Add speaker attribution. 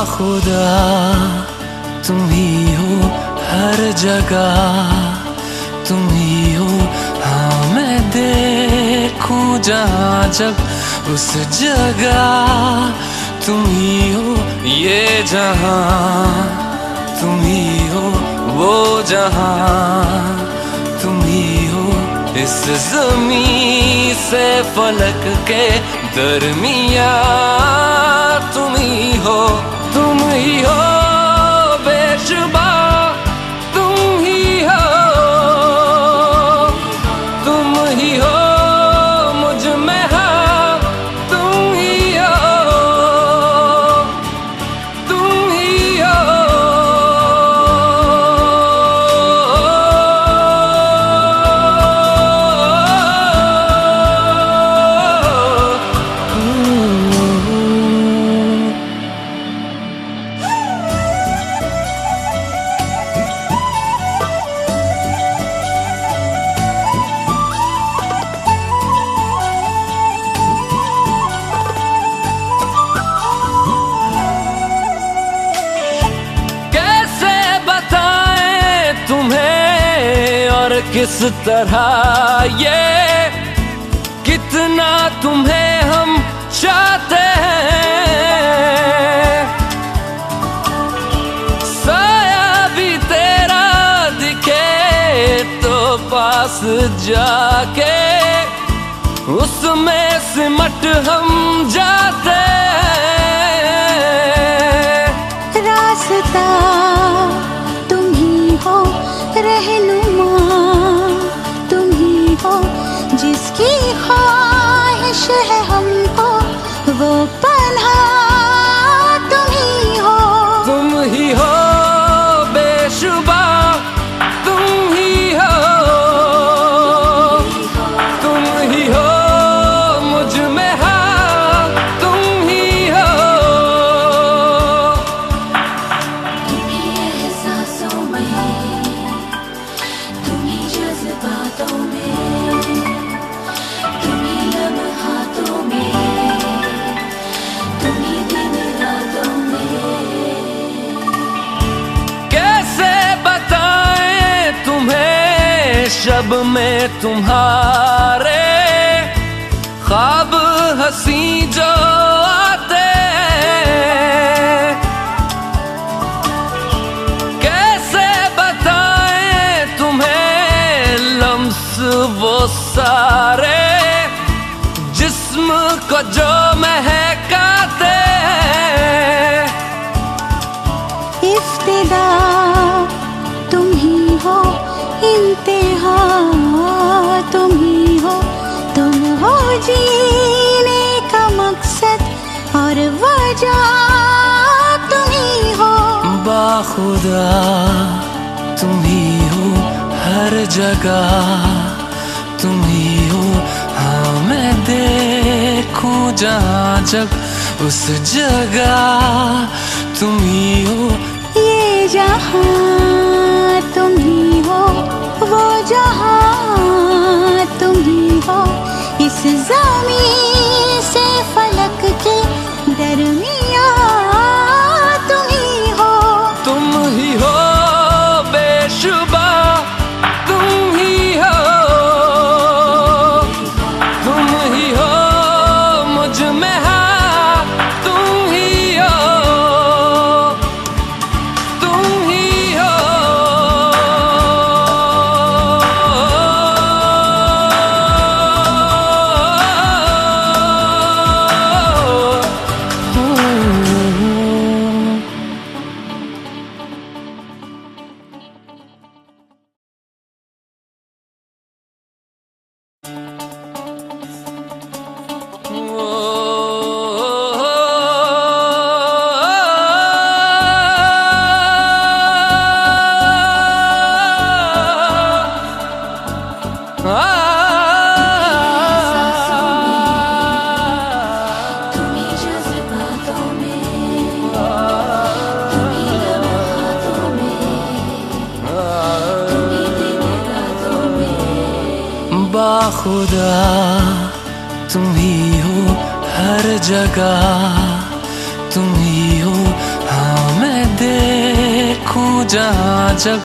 Speaker 1: बाखुदा तुम ही हो हर जगह, तुम ही हो। हाँ मैं देखूं जहाँ जब उस जगह तुम ही हो। ये जहाँ तुम ही हो, वो जहाँ तुम ही हो। इस ज़मीं से फलक के दरमियाँ तुम ही हो, तुम ही हो बेशुबा, तुम ही हो, तुम ही हो मुझ में, हाँ तुम ही हो, तुम ही हो। किस तरह ये कितना तुम्हें हम चाहते हैं। साया भी तेरा दिखे तो पास जाके उसमें सिमट हम जाते हैं।
Speaker 2: रास्ता तुम ही हो, रहनुमा जिसकी ख्वाहिश है हमको, वो पन्हा तुम ही हो,
Speaker 1: तुम ही हो बेशुबा, तुम ही हो, तुम ही हो मुझ में, हाँ तुम ही हो।
Speaker 2: तुम ही एहसासों में, तुम ही जज्बातों में,
Speaker 1: शब में तुम्हारे ख्वाब हंसी जो आते, कैसे बताएं तुम्हें लम्स वो सारे जिस्म को जो महकाते।
Speaker 2: इफ्तिदा तुम ही हो, इंतहा तुम ही हो, तुम हो जीने का मकसद और वजह तुम ही हो।
Speaker 1: बाखुदा तुम ही हो हर जगह, तुम ही हो। हाँ मैं देखूं जहाँ जब उस जगह तुम ही हो।
Speaker 2: ये जहाँ तुम ही हो, वो जहाँ तुम ही हो। इस ज़मीं से फलक के दरमियाँ तुम ही हो,
Speaker 1: तुम ही हो बेशुबा, तुम ही हो, तुम ही हो मुझ में, हाँ तुम ही हो, तुम ही हो। बाखुदा तुम ही हो हर जगह, तुम ही हो। जहाँ जब